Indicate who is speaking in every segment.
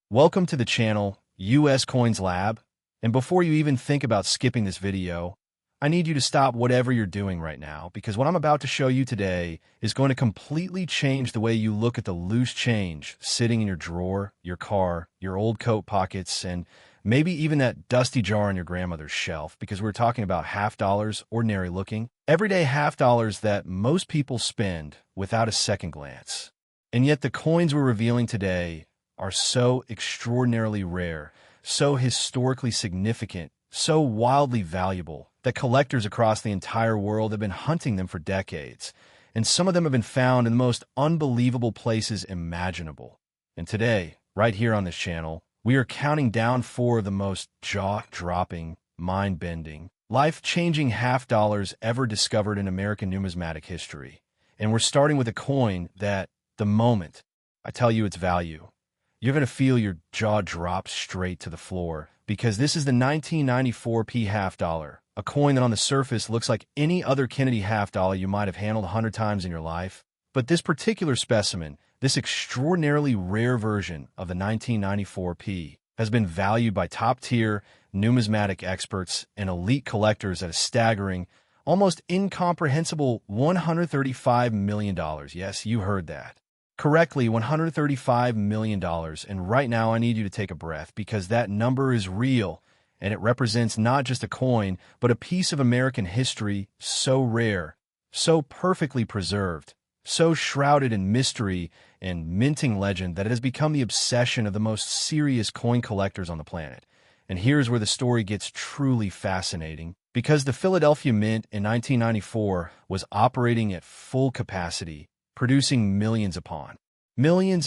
Speaker 1: Welcome to the channel, US Coins Lab, and before you even think about skipping this video, I need you to stop whatever you're doing right now, because what I'm about to show you today is going to completely change the way you look at the loose change sitting in your drawer, your car, your old coat pockets, and maybe even that dusty jar on your grandmother's shelf, because we're talking about half dollars, ordinary looking, everyday half dollars that most people spend without a second glance. And yet the coins we're revealing today are so extraordinarily rare, so historically significant, so wildly valuable, that collectors across the entire world have been hunting them for decades, and some of them have been found in the most unbelievable places imaginable. And today, right here on this channel, we are counting down 4 of the most jaw-dropping, mind-bending, life-changing half dollars ever discovered in American numismatic history. And we're starting with a coin that, the moment I tell you its value, you're going to feel your jaw drop straight to the floor, because this is the 1994 P half dollar, a coin that on the surface looks like any other Kennedy half dollar you might have handled 100 times in your life. But this particular specimen, this extraordinarily rare version of the 1994 P, has been valued by top-tier numismatic experts and elite collectors at a staggering, almost incomprehensible $135 million. Yes, you heard that correctly, $135 million. And right now I need you to take a breath, because that number is real, and it represents not just a coin, but a piece of American history so rare, so perfectly preserved, so shrouded in mystery and minting legend that it has become the obsession of the most serious coin collectors on the planet. And here's where the story gets truly fascinating, because the Philadelphia Mint in 1994 was operating at full capacity, producing millions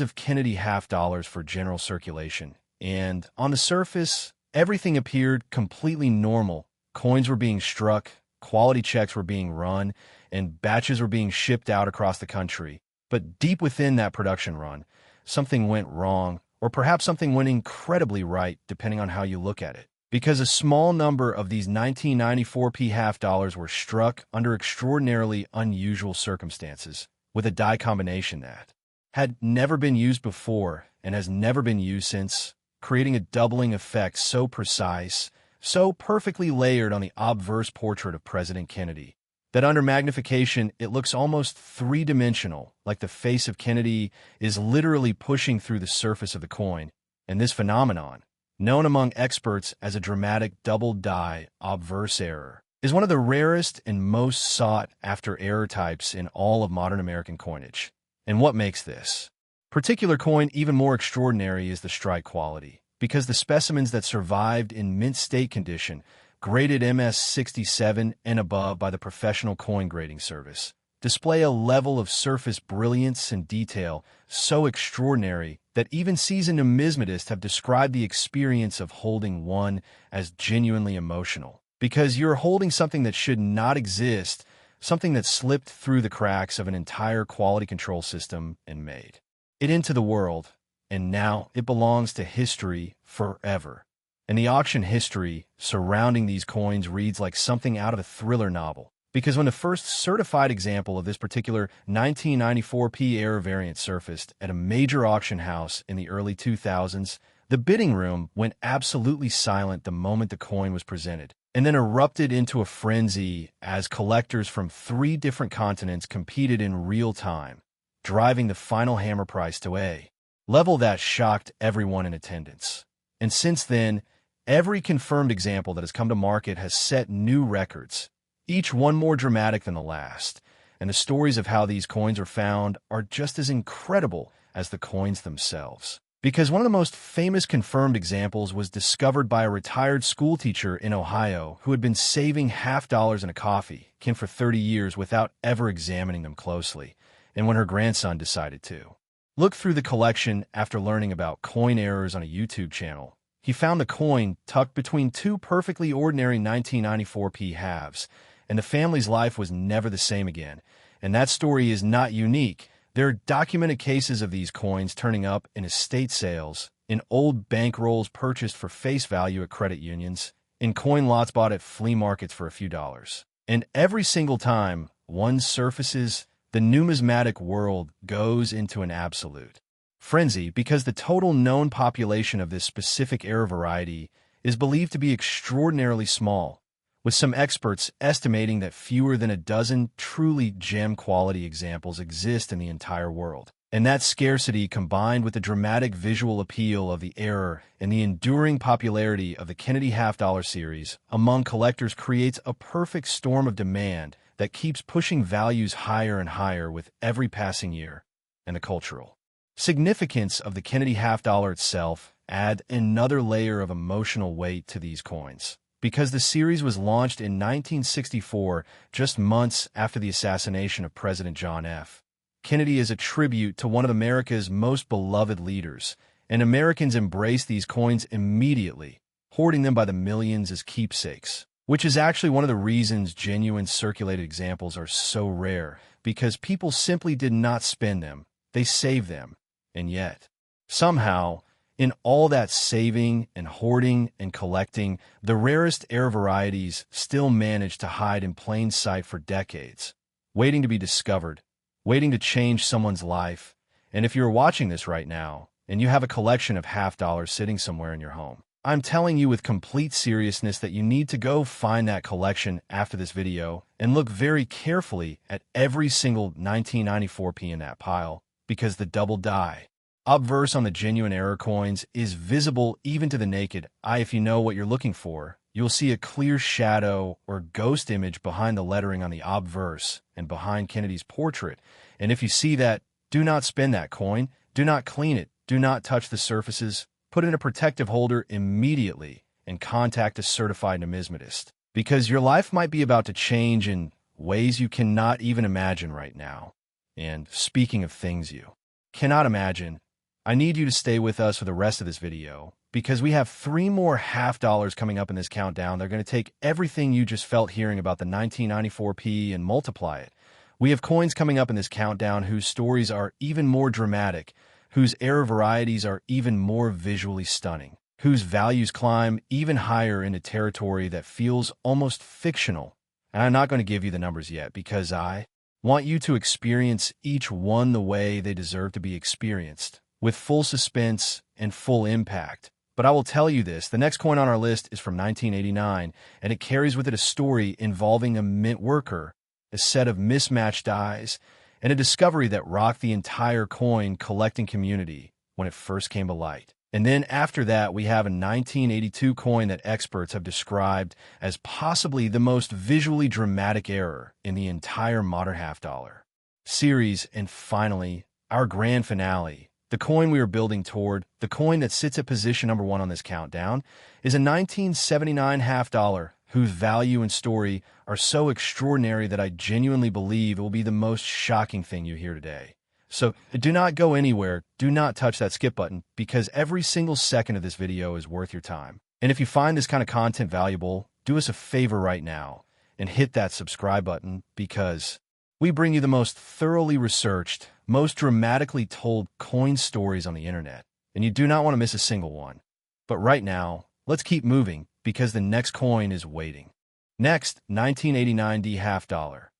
Speaker 1: of Kennedy half dollars for general circulation. And on the surface, everything appeared completely normal. Coins were being struck, quality checks were being run, and batches were being shipped out across the country. But deep within that production run, something went wrong, or perhaps something went incredibly right, depending on how you look at it. Because a small number of these 1994 P half dollars were struck under extraordinarily unusual circumstances, with a die combination that had never been used before and has never been used since, creating a doubling effect so precise, so perfectly layered on the obverse portrait of President Kennedy, that under magnification it looks almost three-dimensional, like the face of Kennedy is literally pushing through the surface of the coin. And this phenomenon, known among experts as a dramatic double-die obverse error, is one of the rarest and most sought-after error types in all of modern American coinage. And what makes this particular coin even more extraordinary is the strike quality, because the specimens that survived in mint state condition, graded MS-67 and above by the Professional Coin Grading Service, display a level of surface brilliance and detail so extraordinary that even seasoned numismatists have described the experience of holding one as genuinely emotional. Because you're holding something that should not exist, something that slipped through the cracks of an entire quality control system and made it into the world, and now it belongs to history forever. And the auction history surrounding these coins reads like something out of a thriller novel, because when the first certified example of this particular 1994 P error variant surfaced at a major auction house in the early 2000s, the bidding room went absolutely silent the moment the coin was presented, and then erupted into a frenzy as collectors from 3 different continents competed in real time, driving the final hammer price to a level that shocked everyone in attendance. And since then, every confirmed example that has come to market has set new records, each one more dramatic than the last. And the stories of how these coins are found are just as incredible as the coins themselves. Because one of the most famous confirmed examples was discovered by a retired schoolteacher in Ohio who had been saving half dollars in a coffee can for 30 years without ever examining them closely. And when her grandson decided to look through the collection after learning about coin errors on a YouTube channel, he found the coin tucked between 2 perfectly ordinary 1994 P halves, and the family's life was never the same again. And that story is not unique. There are documented cases of these coins turning up in estate sales, in old bankrolls purchased for face value at credit unions, in coin lots bought at flea markets for a few dollars. And every single time one surfaces, the numismatic world goes into an absolute frenzy because the total known population of this specific error variety is believed to be extraordinarily small, with some experts estimating that fewer than a dozen truly gem-quality examples exist in the entire world. And that scarcity, combined with the dramatic visual appeal of the error and the enduring popularity of the Kennedy half-dollar series among collectors, creates a perfect storm of demand that keeps pushing values higher and higher with every passing year. And the cultural significance of the Kennedy half-dollar itself add another layer of emotional weight to these coins. Because the series was launched in 1964, just months after the assassination of President John F. Kennedy, is a tribute to one of America's most beloved leaders, and Americans embraced these coins immediately, hoarding them by the millions as keepsakes, which is actually one of the reasons genuine circulated examples are so rare, because people simply did not spend them, they saved them. And yet, somehow, in all that saving and hoarding and collecting, the rarest error varieties still managed to hide in plain sight for decades, waiting to be discovered, waiting to change someone's life. And if you're watching this right now, and you have a collection of half-dollars sitting somewhere in your home, I'm telling you with complete seriousness that you need to go find that collection after this video and look very carefully at every single 1994p in that pile, because the double die obverse on the genuine error coins is visible even to the naked eye. If you know what you're looking for, you'll see a clear shadow or ghost image behind the lettering on the obverse and behind Kennedy's portrait. And if you see that, do not spend that coin, do not clean it, do not touch the surfaces, put it in a protective holder immediately, and contact a certified numismatist, because your life might be about to change in ways you cannot even imagine right now. And speaking of things you cannot imagine, I need you to stay with us for the rest of this video, because we have 3 more half-dollars coming up in this countdown. They're going to take everything you just felt hearing about the 1994p and multiply it. We have coins coming up in this countdown whose stories are even more dramatic, whose error varieties are even more visually stunning, whose values climb even higher into territory that feels almost fictional. And I'm not going to give you the numbers yet, because I want you to experience each one the way they deserve to be experienced, with full suspense and full impact. But I will tell you this, the next coin on our list is from 1989, and it carries with it a story involving a mint worker, a set of mismatched dies, and a discovery that rocked the entire coin collecting community when it first came to light. And then after that, we have a 1982 coin that experts have described as possibly the most visually dramatic error in the entire modern half-dollar series. And finally, our grand finale, the coin we are building toward, the coin that sits at position number 1 on this countdown, is a 1979 half-dollar whose value and story are so extraordinary that I genuinely believe it will be the most shocking thing you hear today. So do not go anywhere, do not touch that skip button, because every single second of this video is worth your time. And if you find this kind of content valuable, do us a favor right now and hit that subscribe button, because we bring you the most thoroughly researched, most dramatically told coin stories on the internet, and you do not want to miss a single one. But right now, let's keep moving, because the next coin is waiting. Next, 1989D half-dollar.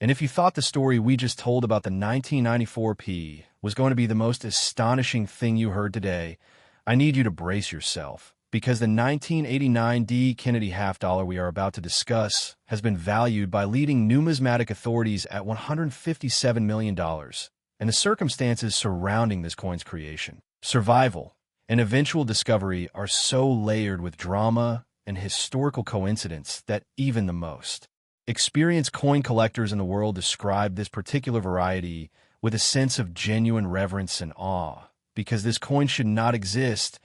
Speaker 1: And if you thought the story we just told about the 1994p was going to be the most astonishing thing you heard today, I need you to brace yourself, because the 1989D Kennedy half-dollar we are about to discuss has been valued by leading numismatic authorities at $157 million, and the circumstances surrounding this coin's creation, survival, and eventual discovery are so layered with drama and historical coincidence that even the most experienced coin collectors in the world describe this particular variety with a sense of genuine reverence and awe, because this coin should not exist,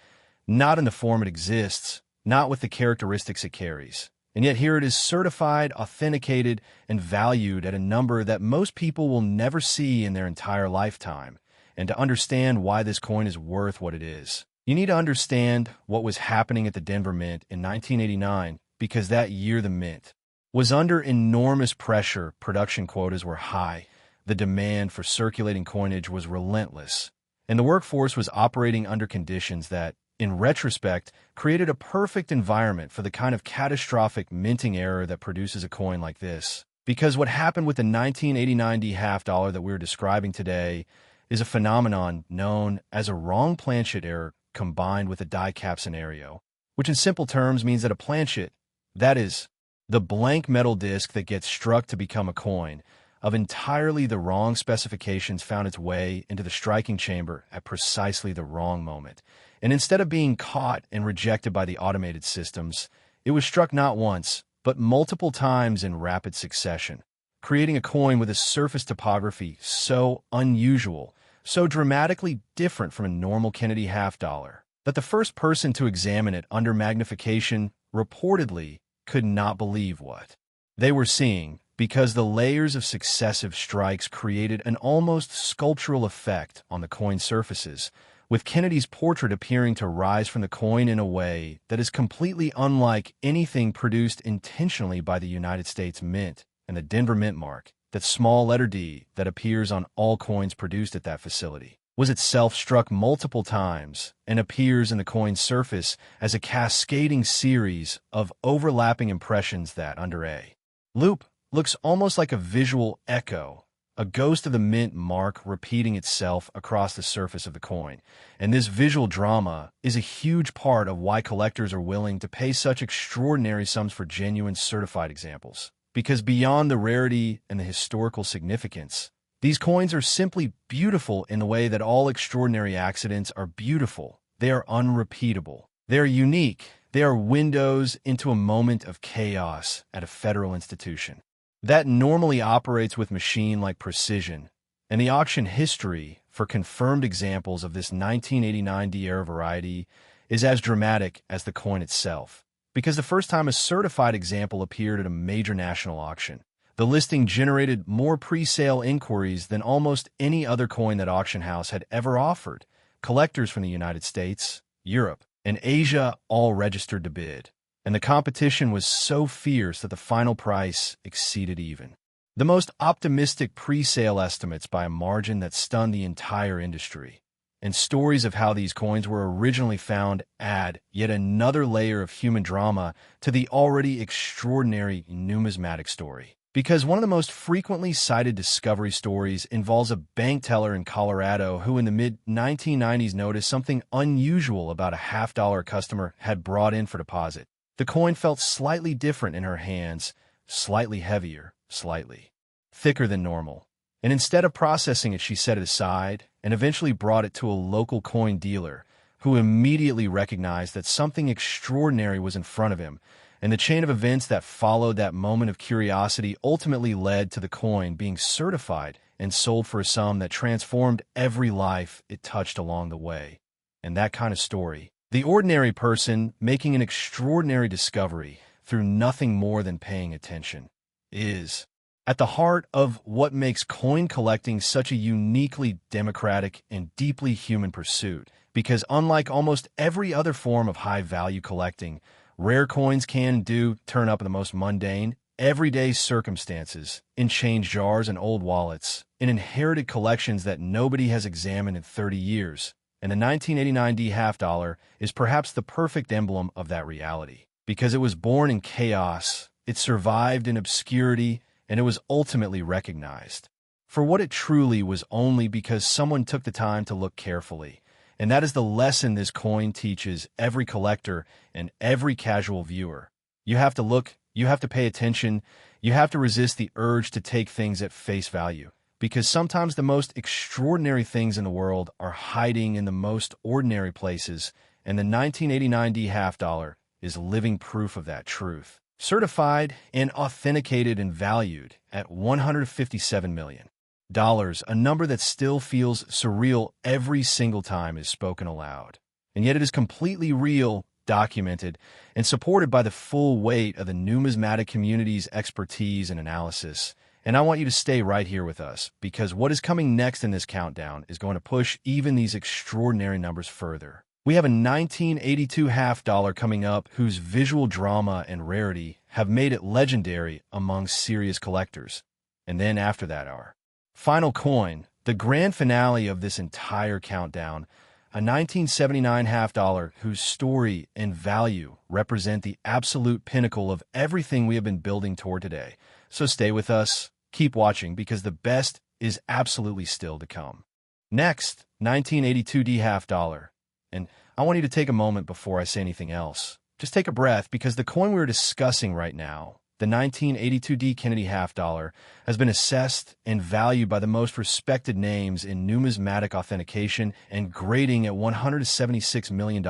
Speaker 1: not in the form it exists, not with the characteristics it carries. And yet here it is, certified, authenticated, and valued at a number that most people will never see in their entire lifetime. And to understand why this coin is worth what it is, you need to understand what was happening at the Denver Mint in 1989, because that year the Mint was under enormous pressure. Production quotas were high, the demand for circulating coinage was relentless, and the workforce was operating under conditions that, in retrospect, created a perfect environment for the kind of catastrophic minting error that produces a coin like this. Because what happened with the 1989D half-dollar that we're describing today is a phenomenon known as a wrong planchet error combined with a die cap scenario, which in simple terms means that a planchet, that is, the blank metal disc that gets struck to become a coin, of entirely the wrong specifications found its way into the striking chamber at precisely the wrong moment. And instead of being caught and rejected by the automated systems, it was struck not once, but multiple times in rapid succession, creating a coin with a surface topography so unusual, so dramatically different from a normal Kennedy half-dollar, that the first person to examine it under magnification reportedly could not believe what they were seeing, because the layers of successive strikes created an almost sculptural effect on the coin surfaces, with Kennedy's portrait appearing to rise from the coin in a way that is completely unlike anything produced intentionally by the United States Mint and the Denver Mint mark. That small letter D that appears on all coins produced at that facility was itself struck multiple times and appears in the coin's surface as a cascading series of overlapping impressions that, under a loop, looks almost like a visual echo, a ghost of the mint mark repeating itself across the surface of the coin. And this visual drama is a huge part of why collectors are willing to pay such extraordinary sums for genuine certified examples. Because beyond the rarity and the historical significance, these coins are simply beautiful in the way that all extraordinary accidents are beautiful. They are unrepeatable. They are unique. They are windows into a moment of chaos at a federal institution that normally operates with machine-like precision. And the auction history for confirmed examples of this 1989 D-era variety is as dramatic as the coin itself. Because the first time a certified example appeared at a major national auction, the listing generated more pre-sale inquiries than almost any other coin that auction house had ever offered. Collectors from the United States, Europe, and Asia all registered to bid, and the competition was so fierce that the final price exceeded even the most optimistic pre-sale estimates by a margin that stunned the entire industry. And stories of how these coins were originally found add yet another layer of human drama to the already extraordinary numismatic story. Because one of the most frequently cited discovery stories involves a bank teller in Colorado who in the mid-1990s noticed something unusual about a half-dollar customer had brought in for deposit. The coin felt slightly different in her hands, slightly heavier, slightly thicker than normal. And instead of processing it, she set it aside and eventually brought it to a local coin dealer who immediately recognized that something extraordinary was in front of him. And the chain of events that followed that moment of curiosity ultimately led to the coin being certified and sold for a sum that transformed every life it touched along the way. And that kind of story, the ordinary person making an extraordinary discovery through nothing more than paying attention, is at the heart of what makes coin collecting such a uniquely democratic and deeply human pursuit. Because unlike almost every other form of high-value collecting, rare coins can and do turn up in the most mundane, everyday circumstances, in change jars and old wallets, in inherited collections that nobody has examined in 30 years. And the 1989 D half-dollar is perhaps the perfect emblem of that reality. Because it was born in chaos, it survived in obscurity, and it was ultimately recognized for what it truly was only because someone took the time to look carefully. And that is the lesson this coin teaches every collector and every casual viewer. You have to look, you have to pay attention, you have to resist the urge to take things at face value. Because sometimes the most extraordinary things in the world are hiding in the most ordinary places, and the 1989 D half-dollar is living proof of that truth. Certified and authenticated and valued at $157 million. A number that still feels surreal every single time is spoken aloud. And yet it is completely real, documented, and supported by the full weight of the numismatic community's expertise and analysis. And I want you to stay right here with us, because what is coming next in this countdown is going to push even these extraordinary numbers further. We have a 1982 half-dollar coming up whose visual drama and rarity have made it legendary among serious collectors. And then after that, our final coin, the grand finale of this entire countdown, a 1979 half-dollar whose story and value represent the absolute pinnacle of everything we have been building toward today. So stay with us, keep watching, because the best is absolutely still to come. Next, 1982 half dollar. And I want you to take a moment before I say anything else. Just take a breath, because the coin we're discussing right now, the 1982 Kennedy half dollar, has been assessed and valued by the most respected names in numismatic authentication and grading at $176 million.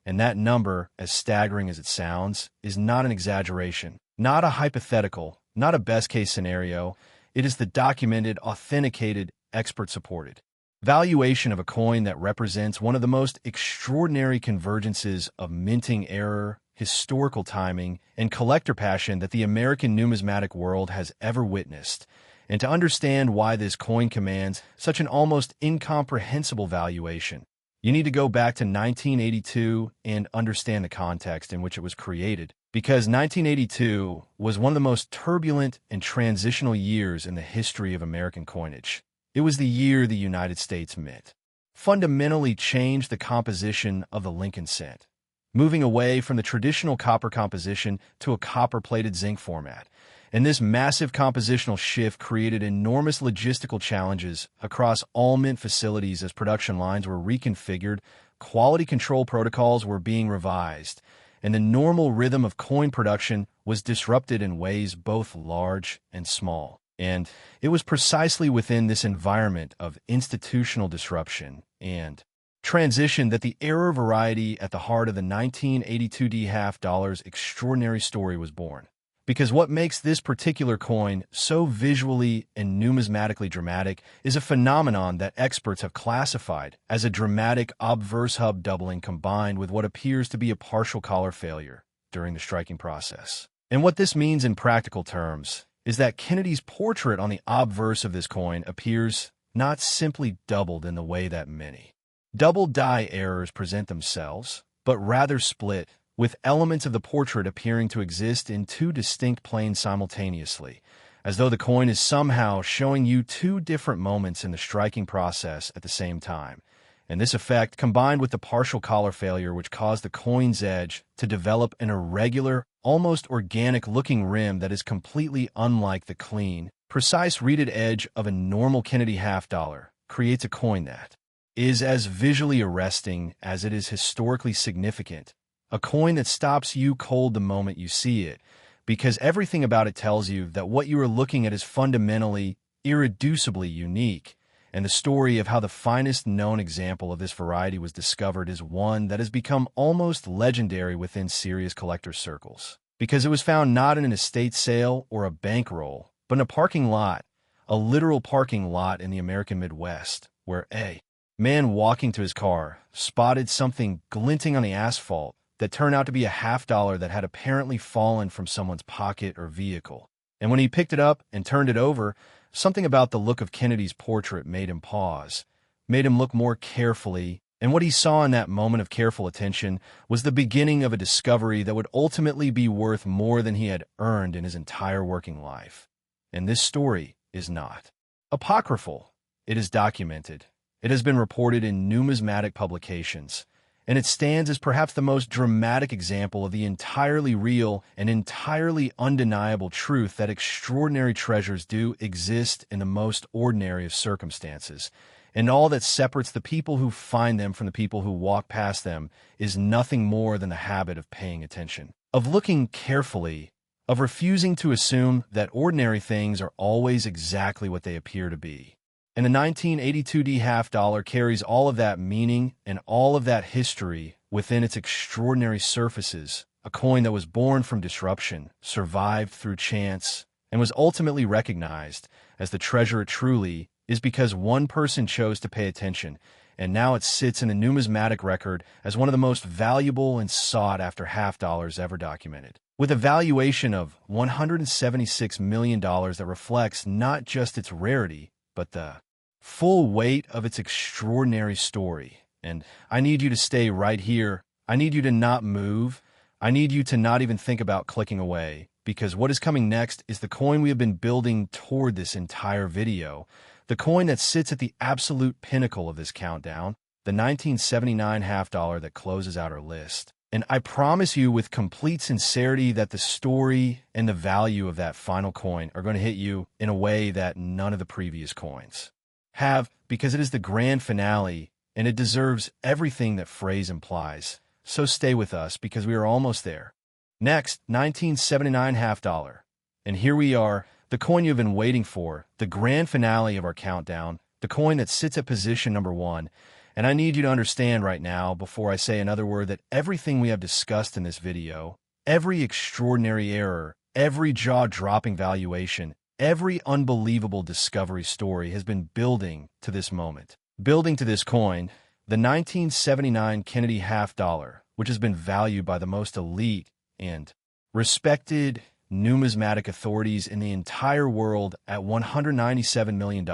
Speaker 1: And that number, as staggering as it sounds, is not an exaggeration, not a hypothetical, not a best-case scenario. It is the documented, authenticated, expert-supported valuation of a coin that represents one of the most extraordinary convergences of minting error, historical timing, and collector passion that the American numismatic world has ever witnessed. And to understand why this coin commands such an almost incomprehensible valuation, you need to go back to 1982 and understand the context in which it was created, because 1982 was one of the most turbulent and transitional years in the history of American coinage. It was the year the United States Mint fundamentally changed the composition of the Lincoln cent, moving away from the traditional copper composition to a copper-plated zinc format. And this massive compositional shift created enormous logistical challenges across all mint facilities as production lines were reconfigured, quality control protocols were being revised, and the normal rhythm of coin production was disrupted in ways both large and small. And it was precisely within this environment of institutional disruption and transition that the error variety at the heart of the 1982 half dollar's extraordinary story was born. Because what makes this particular coin so visually and numismatically dramatic is a phenomenon that experts have classified as a dramatic obverse hub doubling combined with what appears to be a partial collar failure during the striking process. And what this means in practical terms is that Kennedy's portrait on the obverse of this coin appears not simply doubled in the way that many double die errors present themselves, but rather split, with elements of the portrait appearing to exist in two distinct planes simultaneously, as though the coin is somehow showing you two different moments in the striking process at the same time. And this effect, combined with the partial collar failure which caused the coin's edge to develop an irregular, almost organic-looking rim that is completely unlike the clean, precise reeded edge of a normal Kennedy half dollar, creates a coin that is as visually arresting as it is historically significant. A coin that stops you cold the moment you see it, because everything about it tells you that what you are looking at is fundamentally, irreducibly unique. And the story of how the finest known example of this variety was discovered is one that has become almost legendary within serious collector circles, because it was found not in an estate sale or a bankroll, but in a parking lot, a literal parking lot in the American Midwest, where a man walking to his car spotted something glinting on the asphalt that turned out to be a half dollar that had apparently fallen from someone's pocket or vehicle. And when he picked it up and turned it over, something about the look of Kennedy's portrait made him pause, made him look more carefully, and what he saw in that moment of careful attention was the beginning of a discovery that would ultimately be worth more than he had earned in his entire working life. And this story is not apocryphal. It is documented. It has been reported in numismatic publications, and it stands as perhaps the most dramatic example of the entirely real and entirely undeniable truth that extraordinary treasures do exist in the most ordinary of circumstances, and all that separates the people who find them from the people who walk past them is nothing more than the habit of paying attention, of looking carefully, of refusing to assume that ordinary things are always exactly what they appear to be. And the 1982 half dollar carries all of that meaning and all of that history within its extraordinary surfaces, a coin that was born from disruption, survived through chance, and was ultimately recognized as the treasure it truly is because one person chose to pay attention, and now it sits in the numismatic record as one of the most valuable and sought-after half dollars ever documented, with a valuation of $176 million that reflects not just its rarity, but the full weight of its extraordinary story. And I need you to stay right here. I need you to not move. I need you to not even think about clicking away, because what is coming next is the coin we have been building toward this entire video, the coin that sits at the absolute pinnacle of this countdown, the 1979 half dollar that closes out our list. And I promise you with complete sincerity that the story and the value of that final coin are going to hit you in a way that none of the previous coins Have, because it is the grand finale, and it deserves everything that phrase implies. So stay with us, because we are almost there. Next, 1979 half dollar. And here we are, the coin you've been waiting for, the grand finale of our countdown, the coin that sits at position number 1. And I need you to understand right now, before I say another word, that everything we have discussed in this video, every extraordinary error, every jaw-dropping valuation, every unbelievable discovery story has been building to this moment. Building to this coin, the 1979 Kennedy half dollar, which has been valued by the most elite and respected numismatic authorities in the entire world at $197 million.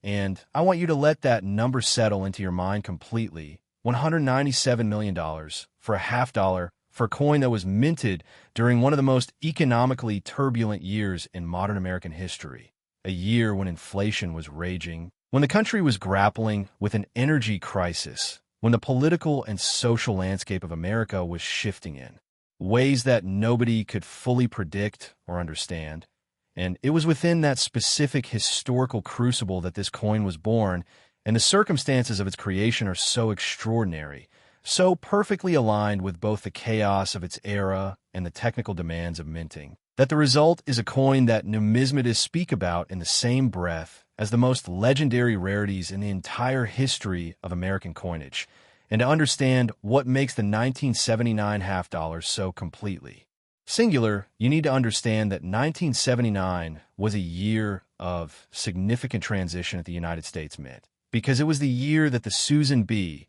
Speaker 1: And I want you to let that number settle into your mind completely. $197 million for a half dollar, for a coin that was minted during one of the most economically turbulent years in modern American history. A year when inflation was raging, when the country was grappling with an energy crisis, when the political and social landscape of America was shifting in ways that nobody could fully predict or understand. And it was within that specific historical crucible that this coin was born, and the circumstances of its creation are so extraordinary, so perfectly aligned with both the chaos of its era and the technical demands of minting, that the result is a coin that numismatists speak about in the same breath as the most legendary rarities in the entire history of American coinage. And to understand what makes the 1979 half dollar so completely singular, you need to understand that 1979 was a year of significant transition at the United States Mint, because it was the year that the Susan B.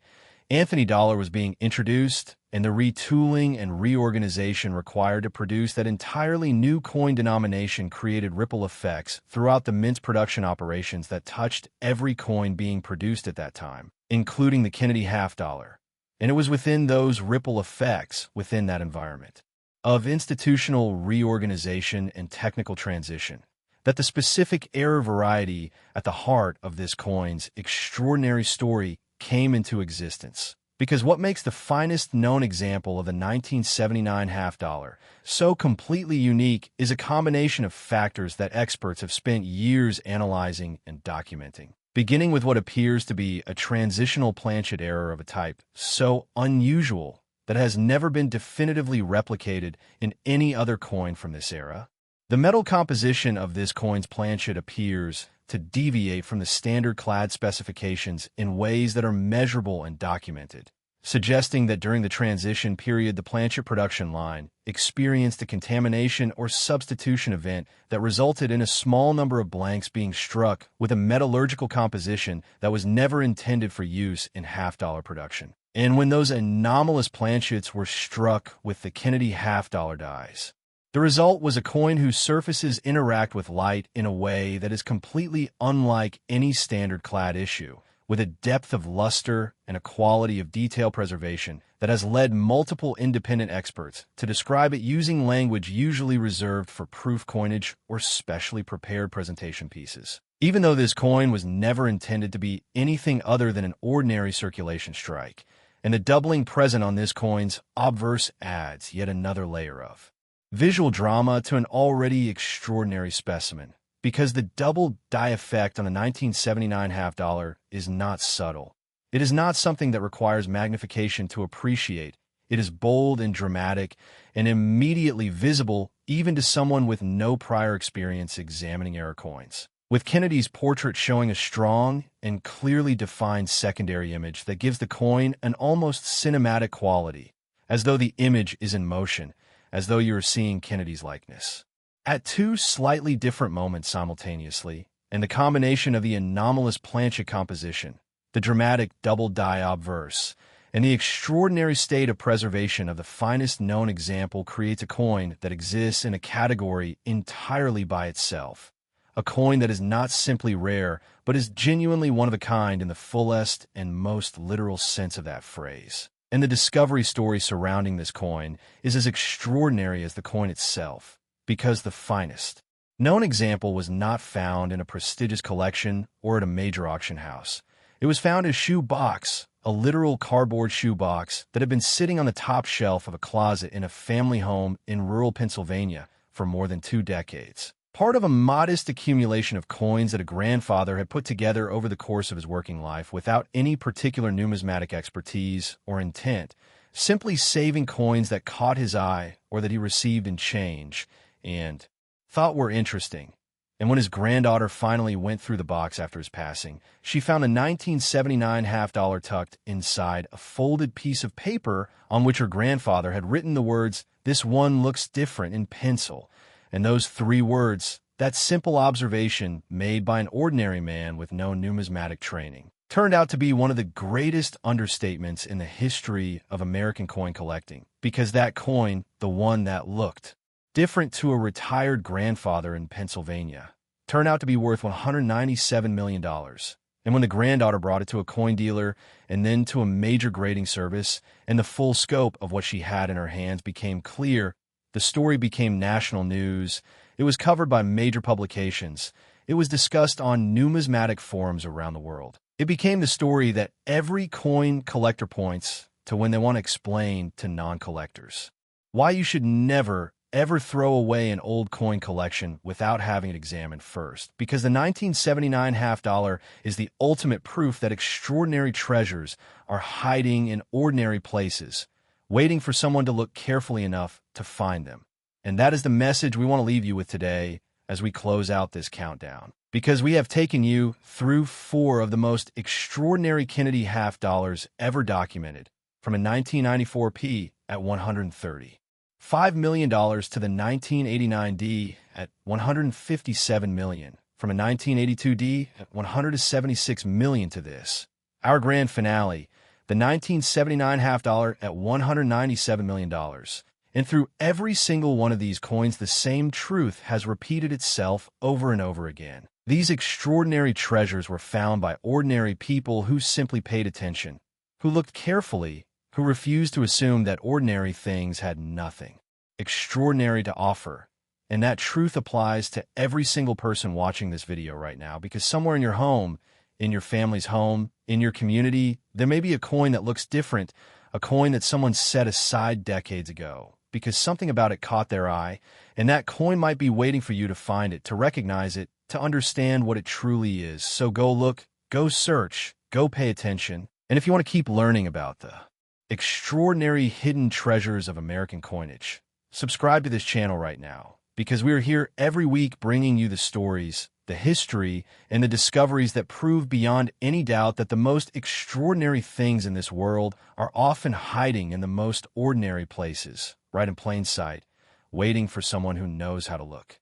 Speaker 1: Anthony dollar was being introduced and the retooling and reorganization required to produce that entirely new coin denomination created ripple effects throughout the mint's production operations that touched every coin being produced at that time, including the Kennedy half dollar. And it was within those ripple effects, within that environment of institutional reorganization and technical transition, that the specific error variety at the heart of this coin's extraordinary story came into existence. Because what makes the finest known example of the 1979 half dollar so completely unique is a combination of factors that experts have spent years analyzing and documenting, beginning with what appears to be a transitional planchet error of a type so unusual that has never been definitively replicated in any other coin from this era. The metal composition of this coin's planchet appears to deviate from the standard clad specifications in ways that are measurable and documented, suggesting that during the transition period the planchet production line experienced a contamination or substitution event that resulted in a small number of blanks being struck with a metallurgical composition that was never intended for use in half dollar production. And when those anomalous planchets were struck with the Kennedy half dollar dies, the result was a coin whose surfaces interact with light in a way that is completely unlike any standard clad issue, with a depth of luster and a quality of detail preservation that has led multiple independent experts to describe it using language usually reserved for proof coinage or specially prepared presentation pieces. Even though this coin was never intended to be anything other than an ordinary circulation strike, and the doubling present on this coin's obverse adds yet another layer of visual drama to an already extraordinary specimen, because the double die effect on the 1979 half dollar is not subtle. It is not something that requires magnification to appreciate. It is bold and dramatic and immediately visible even to someone with no prior experience examining error coins, with Kennedy's portrait showing a strong and clearly defined secondary image that gives the coin an almost cinematic quality, as though the image is in motion, as though you are seeing Kennedy's likeness. At two slightly different moments simultaneously, and the combination of the anomalous planchet composition, the dramatic double die obverse, and the extraordinary state of preservation of the finest known example creates a coin that exists in a category entirely by itself. A coin that is not simply rare, but is genuinely one of a kind in the fullest and most literal sense of that phrase. And the discovery story surrounding this coin is as extraordinary as the coin itself, because the finest known example was not found in a prestigious collection or at a major auction house. It was found in a shoe box, a literal cardboard shoe box that had been sitting on the top shelf of a closet in a family home in rural Pennsylvania for more than 2 decades, part of a modest accumulation of coins that a grandfather had put together over the course of his working life without any particular numismatic expertise or intent, simply saving coins that caught his eye or that he received in change and thought were interesting. And when his granddaughter finally went through the box after his passing, she found a 1979 half-dollar tucked inside a folded piece of paper on which her grandfather had written the words, "This one looks different," in pencil. And those 3 words, that simple observation made by an ordinary man with no numismatic training, turned out to be one of the greatest understatements in the history of American coin collecting, because that coin, the one that looked different to a retired grandfather in Pennsylvania, turned out to be worth $197 million. And when the granddaughter brought it to a coin dealer and then to a major grading service, and the full scope of what she had in her hands became clear, the story became national news. It was covered by major publications. It was discussed on numismatic forums around the world. It became the story that every coin collector points to when they want to explain to non-collectors. Why you should never, ever throw away an old coin collection without having it examined first. Because the 1979 half-dollar is the ultimate proof that extraordinary treasures are hiding in ordinary places, waiting for someone to look carefully enough to find them. And that is the message we want to leave you with today as we close out this countdown. Because we have taken you through 4 of the most extraordinary Kennedy half-dollars ever documented, from a 1994 P at 130. $5 million to the 1989 D at $157 million, from a 1982 D at $176 million to this. Our grand finale, the 1979 half-dollar at $197 million. And through every single one of these coins, the same truth has repeated itself over and over again. These extraordinary treasures were found by ordinary people who simply paid attention, who looked carefully, who refused to assume that ordinary things had nothing extraordinary to offer. And that truth applies to every single person watching this video right now, because somewhere in your home, in your family's home, in your community, there may be a coin that looks different, a coin that someone set aside decades ago, because something about it caught their eye, and that coin might be waiting for you to find it, to recognize it, to understand what it truly is. So go look, go search, go pay attention. And if you want to keep learning about the extraordinary hidden treasures of American coinage, subscribe to this channel right now, because we are here every week bringing you the stories, the history, and the discoveries that prove beyond any doubt that the most extraordinary things in this world are often hiding in the most ordinary places, right in plain sight, waiting for someone who knows how to look.